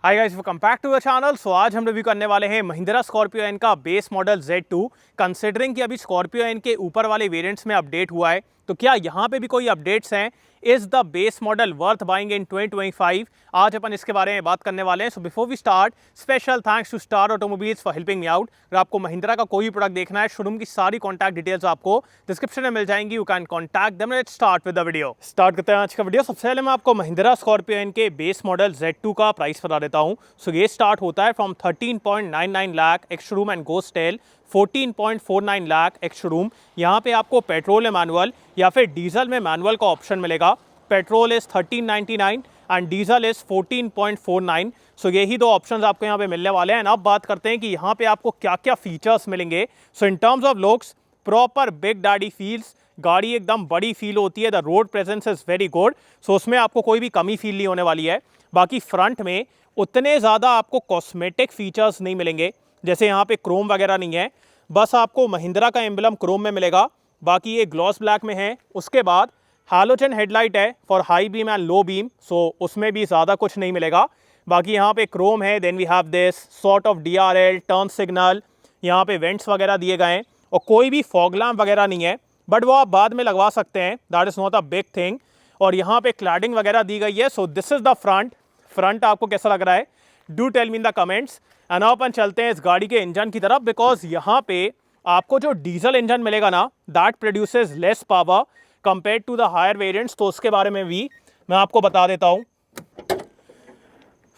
Hi guys, welcome back to the channel. So आज हम review करने वाले हैं महिंद्रा स्कॉर्पियो एन का बेस मॉडल Z2। कंसिडरिंग कि अभी स्कॉर्पियो एन के ऊपर वाले वेरिएंट्स में अपडेट हुआ है, तो क्या यहाँ पे भी कोई अपडेट्स हैं? Is the base model worth buying इन 2025? आज अपन इसके बारे में बात करने वाले हैं। So before we start, special thanks to star automobiles for helping me out. अगर आपको महिंद्रा का कोई प्रोडक्ट देखना है, शोरूम की सारी कॉन्टैक्ट डिटेल्स आपको डिस्क्रिप्शन में मिल जाएंगी। You can contact them. Let's start with the video. Start करते हैं आज का वीडियो। सबसे पहले मैं आपको महिंद्रा स्कॉर्पियो एन के बेस मॉडल Z2 का प्राइस बता देता हूँ। सो ये स्टार्ट होता है from 13.99 lakh ex showroom and goes till 14.49 lakh ex showroom. यहाँ पे आपको पेट्रोल में मैनुअल या फिर डीजल में मैनुअल का ऑप्शन मिलेगा। Petrol is 1399 and diesel is 14.49। सो यही दो ऑप्शंस आपको यहाँ पे मिलने वाले हैं। अब बात करते हैं कि यहाँ पे आपको क्या क्या फीचर्स मिलेंगे। So in terms of looks, proper big daddy feels, गाड़ी एकदम बड़ी फील होती है। The road presence is very good. So उसमें आपको कोई भी कमी फील नहीं होने वाली है। बाकी फ्रंट में उतने ज़्यादा आपको कॉस्मेटिक फीचर्स नहीं मिलेंगे, जैसे यहाँ पे क्रोम वगैरह नहीं है। बस आपको महिंद्रा का एम्बलम क्रोम में मिलेगा, बाकी ये ग्लॉस ब्लैक में है। उसके बाद हैलोजन हेडलाइट है for high beam and low beam, so उसमें भी ज़्यादा कुछ नहीं मिलेगा। बाकी यहाँ पे क्रोम है। Then we have this sort of DRL turn signal, यहाँ पे वेंट्स वगैरह दिए गए हैं और कोई भी फॉग लैम्प वगैरह नहीं है, बट वो आप बाद में लगवा सकते हैं। That is not a big thing. और यहाँ पे क्लैडिंग वगैरह दी गई है। So this is the front आपको कैसा लग रहा है? Do tell me in the comments. And अपन चलते हैं इस गाड़ी के इंजन की तरफ, बिकॉज यहाँ पे आपको जो डीजल इंजन मिलेगा ना, that produces less power compare to the higher variants. तो उसके बारे में भी मैं आपको बता देता हूँ।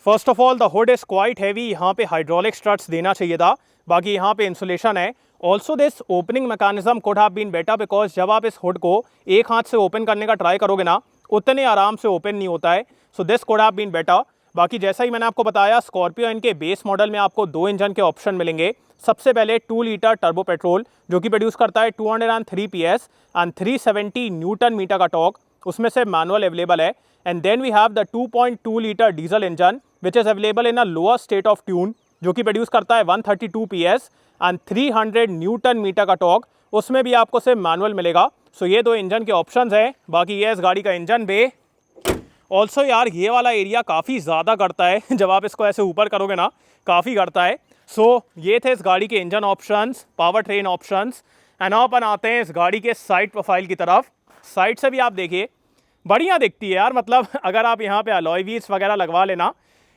First of all, the hood is quite heavy. यहाँ पे हाइड्रोलिक स्ट्रट्स देना चाहिए था। बाकी यहाँ पे इंसुलेशन है। Also this opening mechanism could have been better, because जब आप इस हुड को एक हाथ से ओपन करने का ट्राई करोगे ना, उतने आराम से ओपन नहीं होता है। So this could have been better. बाकी जैसा ही मैंने आपको बताया, स्कॉर्पियो इनके बेस मॉडल में आपको दो इंजन के ऑप्शन मिलेंगे। सबसे पहले 2 लीटर टर्बो पेट्रोल, जो कि प्रोड्यूस करता है 203 PS एंड 370 न्यूटन मीटर का टॉर्क। उसमें से मैनुअल अवेलेबल है। And then we have the 2.2 litre diesel engine which is available in a lower state of tune, जो कि प्रोड्यूस करता है 132 PS एंड 300 न्यूटन मीटर का टॉर्क। उसमें भी आपको सिर्फ मैनुअल मिलेगा। सो ये दो इंजन के ऑप्शंस हैं। बाकी ये इस गाड़ी का इंजन बे। ऑल्सो यार, ये वाला एरिया काफ़ी ज़्यादा करता है जब आप इसको ऐसे ऊपर करोगे ना, काफ़ी करता है। सो ये थे इस गाड़ी के engine options, power train options. And अब अपन आते हैं इस गाड़ी के साइड प्रोफाइल की तरफ। साइड से भी आप देखिए, बढ़िया दिखती है यार। मतलब अगर आप यहाँ पे अलॉय व्हील्स वगैरह लगवा लेना,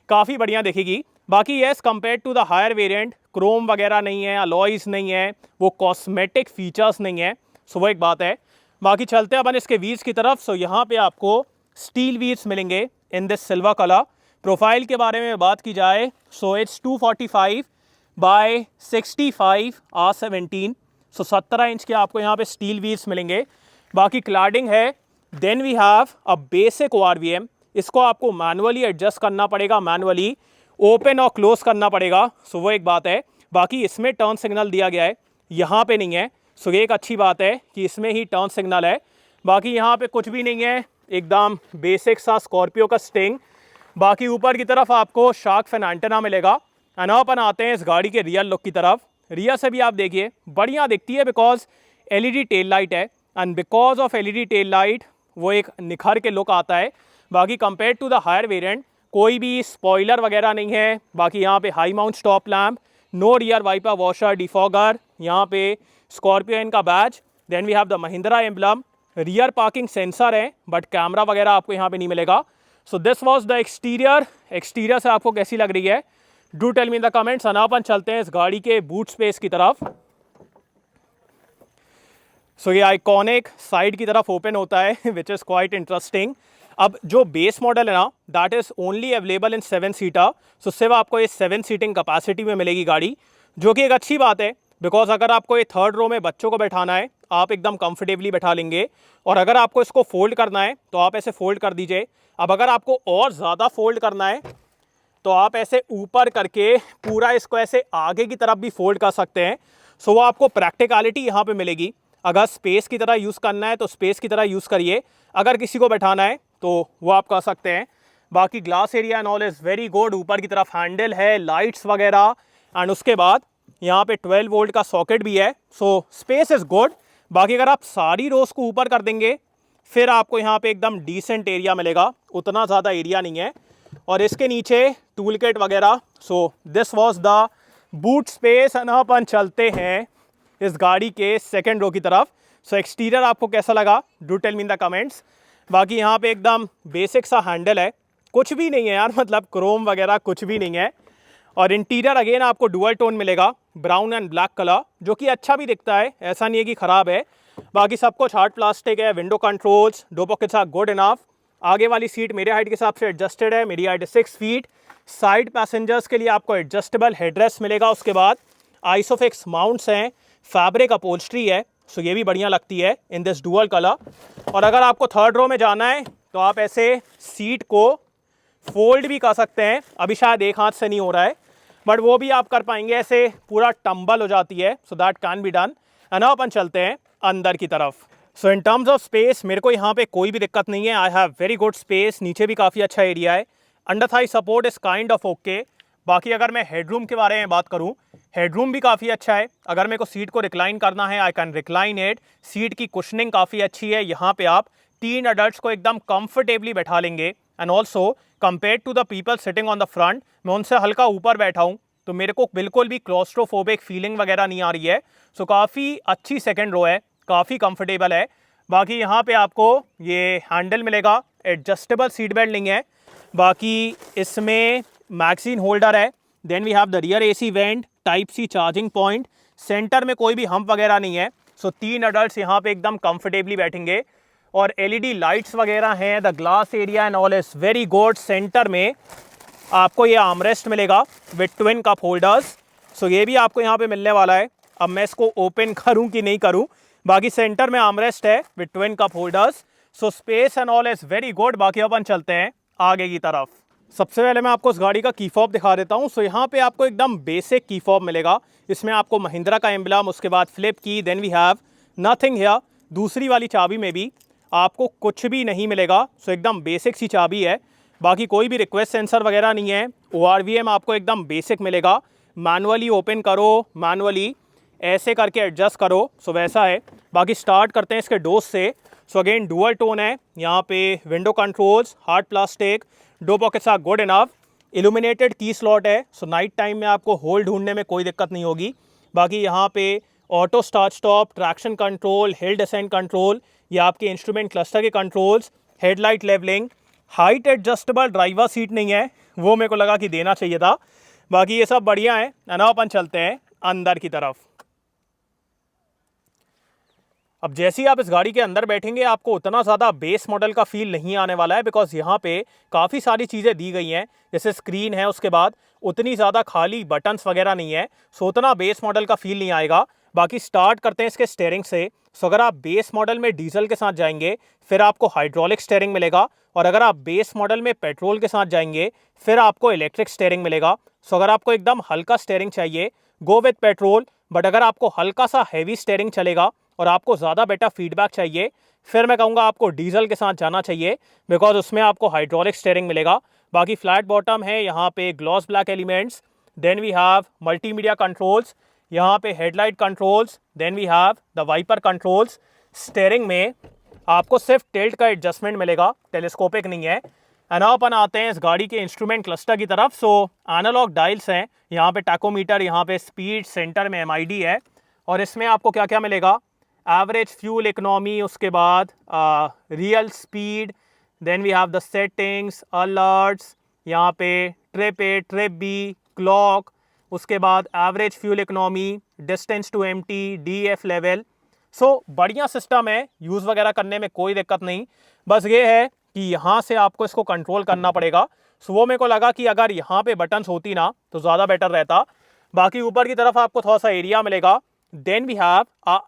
काफ़ी बढ़िया दिखेगी। बाकी yes, compare to the higher variant, chrome वगैरह नहीं है, अलॉयज नहीं है, वो कॉस्मेटिक फीचर्स नहीं है। सो वो एक बात है। बाकी चलते हैं अपन इसके व्हील्स की तरफ। सो यहाँ पे आपको स्टील व्हील्स मिलेंगे in this silver colour. Profile के बारे में बात की जाए, सो इट्स 245 बाय 65 R17। सो 17 इंच के आपको यहाँ पे स्टील व्हील्स मिलेंगे। बाकी क्लैडिंग है। Then we have a basic ORVM। इसको आपको मैनुअली एडजस्ट करना पड़ेगा, मैनुअली ओपन और क्लोज करना पड़ेगा। सो वो एक बात है। बाकी इसमें टर्न सिग्नल दिया गया है, यहाँ पे नहीं है। सो ये एक अच्छी बात है कि इसमें ही टर्न सिग्नल है। बाकी यहाँ पे कुछ भी नहीं है, एकदम बेसिक सा स्कॉर्पियो का स्टिंग। बाकी ऊपर की तरफ आपको शार्क फिन एंटेना मिलेगा। एंड अपन आते हैं इस गाड़ी के रियर लुक की तरफ। रियर से भी आप देखिए, बढ़िया दिखती है, बिकॉज LED टेल लाइट है। And because of LED tail light वो एक निखर के लुक आता है। बाकी compare to the higher variant कोई भी स्पॉइलर वगैरह नहीं है। बाकी यहाँ पे high mount stop lamp, no rear wiper washer defogger, यहाँ पे स्कॉर्पियो इनका badge. Then we have the Mahindra emblem. Rear parking sensor है, बट कैमरा वगैरह आपको यहाँ पे नहीं मिलेगा। So this was the exterior. Exterior से आपको कैसी लग रही है? Do tell me in the comments. अपन चलते हैं इस गाड़ी के बूट स्पेस की तरफ। सो ये आइकॉनिक साइड की तरफ ओपन होता है, विच इज़ क्वाइट इंटरेस्टिंग। अब जो बेस मॉडल है ना, that is only available in 7 seater. So सिर्फ आपको ये 7 सीटिंग कैपेसिटी में मिलेगी गाड़ी, जो कि एक अच्छी बात है। बिकॉज अगर आपको ये थर्ड रो में बच्चों को बैठाना है, आप एकदम कंफर्टेबली बैठा लेंगे। और अगर आपको इसको फोल्ड करना है तो आप ऐसे फोल्ड कर दीजिए। अब अगर आपको और ज़्यादा फोल्ड करना है तो आप ऐसे ऊपर करके पूरा इसको ऐसे आगे की तरफ भी फोल्ड कर सकते हैं। सो वो आपको प्रैक्टिकलिटी यहाँ पे मिलेगी। अगर स्पेस की तरह यूज़ करना है तो स्पेस की तरह यूज़ करिए, अगर किसी को बैठाना है तो वो आप कर सकते हैं। बाकी glass area and all is very good. ऊपर की तरफ हैंडल है, लाइट्स वगैरह। एंड उसके बाद यहाँ पे 12 वोल्ट का सॉकेट भी है। So space is good. बाकी अगर आप सारी रोज को ऊपर कर देंगे, फिर आपको यहाँ पे एकदम डिसेंट एरिया मिलेगा। उतना ज़्यादा एरिया नहीं है। और इसके नीचे टूल किट वगैरह। So this was the boot space. And अपन चलते हैं इस गाड़ी के सेकेंड रो की तरफ। सो एक्सटीरियर आपको कैसा लगा, do tell me in the comments. बाकी यहाँ पे एकदम बेसिक सा हैंडल है, कुछ भी नहीं है यार, मतलब क्रोम वगैरह कुछ भी नहीं है। और इंटीरियर अगेन आपको डुअल टोन मिलेगा, ब्राउन एंड ब्लैक कलर, जो कि अच्छा भी दिखता है, ऐसा नहीं है कि ख़राब है। बाकी सब कुछ हार्ड प्लास्टिक है। Window controls, door pockets are good enough. आगे वाली सीट मेरे हाइट के हिसाब से एडजस्टेड है, मेरी हाइट 6 फीट। साइड पैसेंजर्स के लिए आपको एडजस्टेबल हेडरेस्ट मिलेगा। उसके बाद आइसोफिक्स माउंट्स हैं, फैब्रिक अपहोल्स्ट्री है, सो ये भी बढ़िया लगती है इन दिस डुअल कलर। और अगर आपको थर्ड रो में जाना है तो आप ऐसे सीट को फोल्ड भी कर सकते हैं। अभी शायद एक हाथ से नहीं हो रहा है, बट वो भी आप कर पाएंगे, ऐसे पूरा टंबल हो जाती है। So that can be done. And अब अपन चलते हैं अंदर की तरफ। सो इन टर्म्स ऑफ स्पेस मेरे को यहाँ पे कोई भी दिक्कत नहीं है। I have very good space, नीचे भी काफ़ी अच्छा एरिया है। Under Thai support is kind of okay. बाकी अगर मैं हेडरूम के बारे में बात करूँ, हेडरूम भी काफ़ी अच्छा है। अगर मेरे को सीट को रिक्लाइन करना है, I can recline it. Seat की कुशनिंग काफ़ी अच्छी है। यहाँ पे आप 3 अडल्ट्स को एकदम कंफर्टेबली बैठा लेंगे। And also compare to the people sitting on the front, मैं उनसे हल्का ऊपर बैठा हूँ तो मेरे को बिल्कुल भी क्लॉस्ट्रोफोबिक फीलिंग वगैरह नहीं आ रही है। सो काफ़ी अच्छी सेकेंड रो है, काफ़ी कंफर्टेबल है। बाकी यहाँ पे आपको ये हैंडल मिलेगा, एडजस्टेबल सीट बेल्ट नहीं है। बाकी इसमें मैगजीन होल्डर है। Then we have the rear AC vent, type C charging point. Centre में कोई भी हम्प वगैरह नहीं है। सो 3 अडल्ट्स यहाँ पे एकदम कंफर्टेबली बैठेंगे। और LED लाइट्स वगैरह हैं। The glass area and all is very good. Centre में आपको ये आर्मरेस्ट मिलेगा विद ट्विन कप होल्डर्स। सो ये भी आपको यहाँ पे मिलने वाला है। अब मैं इसको ओपन करूँ कि नहीं करूँ। बाकी सेंटर में आर्मरेस्ट है with twin cup holders. So space and all is very good. बाकी अपन चलते हैं आगे की तरफ। सबसे पहले मैं आपको इस गाड़ी का की फॉब दिखा देता हूँ। सो यहाँ पे आपको एकदम बेसिक की फॉब मिलेगा। इसमें आपको महिंद्रा का एम्बलम, उसके बाद फ्लिप की, then we have nothing here. दूसरी वाली चाबी में भी आपको कुछ भी नहीं मिलेगा। सो एकदम बेसिक सी चाबी है। बाकी कोई भी रिक्वेस्ट सेंसर वगैरह नहीं है। ORVM आपको एकदम बेसिक मिलेगा। मैनुअली ओपन करो, मैनुअली ऐसे करके एडजस्ट करो, सो वैसा है। बाकी स्टार्ट करते हैं इसके डोज से। सो अगेन डुअल टोन है। यहाँ पे window controls, hard plastic, door pockets are good enough. Illuminated key slot है, सो नाइट टाइम में आपको होल ढूंढने में कोई दिक्कत नहीं होगी। बाकी यहाँ पे auto start stop, traction control, hill descent control, या आपके इंस्ट्रूमेंट क्लस्टर के controls, headlight levelling, height adjustable driver seat नहीं है, वो मेरे को लगा कि देना चाहिए था। बाकी ये सब बढ़िया है। एंड अपन चलते हैं अंदर की तरफ। अब जैसे ही आप इस गाड़ी के अंदर बैठेंगे आपको उतना ज़्यादा बेस मॉडल का फील नहीं आने वाला है, बिकॉज यहाँ पे काफ़ी सारी चीज़ें दी गई हैं। जैसे स्क्रीन है, उसके बाद उतनी ज़्यादा खाली बटन्स वगैरह नहीं है, सो उतना बेस मॉडल का फील नहीं आएगा। बाकी स्टार्ट करते हैं इसके स्टीयरिंग से। सो अगर आप बेस मॉडल में डीजल के साथ जाएंगे फिर आपको हाइड्रोलिक स्टीयरिंग मिलेगा, और अगर आप बेस मॉडल में पेट्रोल के साथ जाएंगे फिर आपको इलेक्ट्रिक स्टीयरिंग मिलेगा। सो अगर आपको एकदम हल्का स्टीयरिंग चाहिए, गो विथ पेट्रोल। बट अगर आपको हल्का सा हैवी स्टीयरिंग चलेगा और आपको ज़्यादा बेटर फीडबैक चाहिए, फिर मैं कहूँगा आपको डीजल के साथ जाना चाहिए, बिकॉज उसमें आपको हाइड्रोलिक स्टीयरिंग मिलेगा। बाकी फ्लैट बॉटम है, यहाँ पे gloss black elements. Then we have multimedia controls, यहाँ पे headlight controls. Then we have the wiper controls. Steering में आपको सिर्फ टिल्ट का एडजस्टमेंट मिलेगा, टेलीस्कोपिक नहीं है। एंड अब अपन आते हैं इस गाड़ी के इंस्ट्रूमेंट क्लस्टर की तरफ। सो एनालॉग डायल्स हैं, यहाँ पे टैकोमीटर, यहाँ पे स्पीड, सेंटर में MID है। और इसमें आपको क्या क्या मिलेगा, एवरेज फ्यूल इकोनॉमी, उसके बाद real speed, then we have the settings, alerts, यहाँ पे trip A, trip B, clock, उसके बाद average fuel economy, distance to empty, DF लेवल। सो बढ़िया सिस्टम है, यूज़ वगैरह करने में कोई दिक्कत नहीं। बस ये है कि यहाँ से आपको इसको कंट्रोल करना पड़ेगा। सो वो मेरे को लगा कि अगर यहाँ पे बटन्स होती ना तो ज़्यादा बेटर रहता। बाकी ऊपर की तरफ आपको थोड़ा सा एरिया मिलेगा। Then we have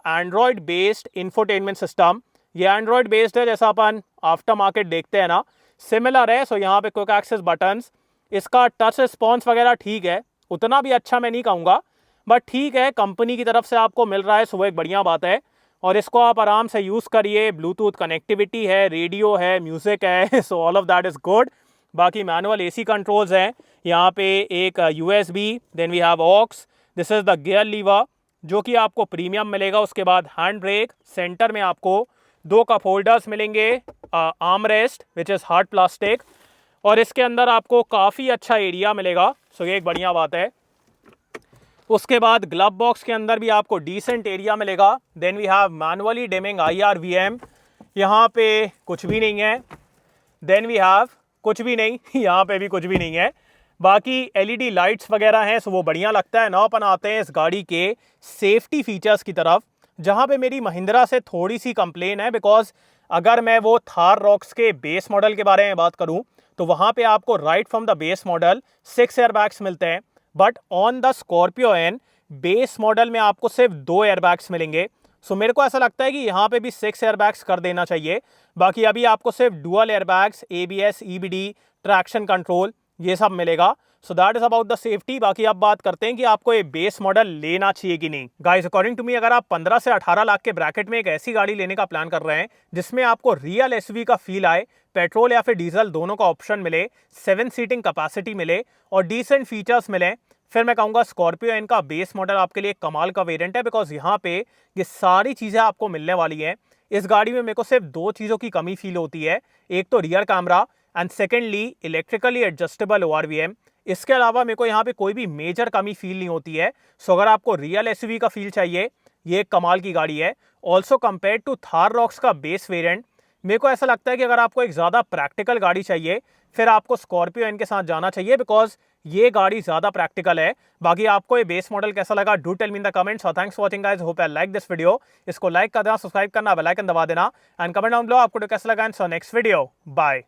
Android based infotainment system. ये एंड्रॉयड बेस्ड है, जैसा अपन आफ्टर मार्केट देखते हैं ना, सिमिलर है। सो यहाँ पे क्विक एक्सेस बटन्स, इसका टच रिस्पॉन्स वगैरह ठीक है, उतना भी अच्छा मैं नहीं कहूँगा, बट ठीक है, कंपनी की तरफ से आपको मिल रहा है, सो वो एक बढ़िया बात है। और इसको आप आराम से यूज़ करिए। ब्लूटूथ कनेक्टिविटी है, रेडियो है, म्यूज़िक है, so all of that is good. बाकी मैनुअल AC कंट्रोल्स हैं, यहाँ पे एक USB, then we have aux, this is the gear lever जो कि आपको प्रीमियम मिलेगा। उसके बाद हैंड ब्रेक, सेंटर में आपको 2 कप होल्डर्स मिलेंगे, arm rest which is hard plastic, और इसके अंदर आपको काफ़ी अच्छा एरिया मिलेगा, सो ये एक बढ़िया बात है। उसके बाद ग्लव बॉक्स के अंदर भी आपको डिसेंट एरिया मिलेगा। Then we have manually dimming IRVM, यहाँ पे कुछ भी नहीं है। देन वी हैव कुछ भी नहीं यहाँ पे भी कुछ भी नहीं है। बाकी LED लाइट्स वगैरह हैं, सो वो बढ़िया लगता है। नाउ अपन आते हैं इस गाड़ी के सेफ्टी फीचर्स की तरफ, जहाँ पे मेरी महिंद्रा से थोड़ी सी कंप्लेन है, बिकॉज अगर मैं वो थार रॉक्स के बेस मॉडल के बारे में बात करूँ तो वहाँ पे आपको right from the base model 6 airbags मिलते हैं, but on the Scorpio N base model में आपको सिर्फ 2 एयरबैग्स मिलेंगे। सो मेरे को ऐसा लगता है कि यहाँ पे भी 6 एयरबैग्स कर देना चाहिए। बाकी अभी आपको सिर्फ dual airbags, ABS, EBD, traction control, ये सब मिलेगा। So that is about the safety. बाकी अब बात करते हैं कि आपको ये बेस मॉडल लेना चाहिए कि नहीं। गाइस, अकॉर्डिंग टू मी, अगर आप 15 से 18 लाख के ब्रैकेट में एक ऐसी गाड़ी लेने का प्लान कर रहे हैं जिसमें आपको रियल SUV का फील आए, पेट्रोल या फिर डीजल दोनों का ऑप्शन मिले, 7 सीटिंग कैपेसिटी मिले और डिसेंट फीचर्स मिले, फिर मैं कहूँगा स्कॉर्पियो एन का बेस मॉडल आपके लिए कमाल का वेरिएंट है, बिकॉज यहाँ पे ये सारी चीज़ें आपको मिलने वाली हैं। इस गाड़ी में मेरे को सिर्फ 2 चीज़ों की कमी फील होती है, एक तो rear camera and secondly electrically adjustable ORVM। इसके अलावा मेरे को यहाँ पे कोई भी मेजर कमी फील नहीं होती है। सो अगर आपको रियल SUV का फील चाहिए, ये एक कमाल की गाड़ी है। Also compare to Thar Roxx का बेस वेरिएंट, मेरे को ऐसा लगता है कि अगर आपको एक ज़्यादा प्रैक्टिकल गाड़ी चाहिए फिर आपको स्कॉर्पियो एन के साथ जाना चाहिए, बिकॉज ये गाड़ी ज़्यादा प्रैक्टिकल है। बाकी आपको ये बेस मॉडल कैसा लगा, do tell me in the comments. और thanks for watching guys, hope I like this video. इसको लाइक कर देना, सब्सक्राइब करना, बेल आइकन दबा देना एंड कमेंट डाउन बिलो आपको कैसा लगा। And so next video, bye.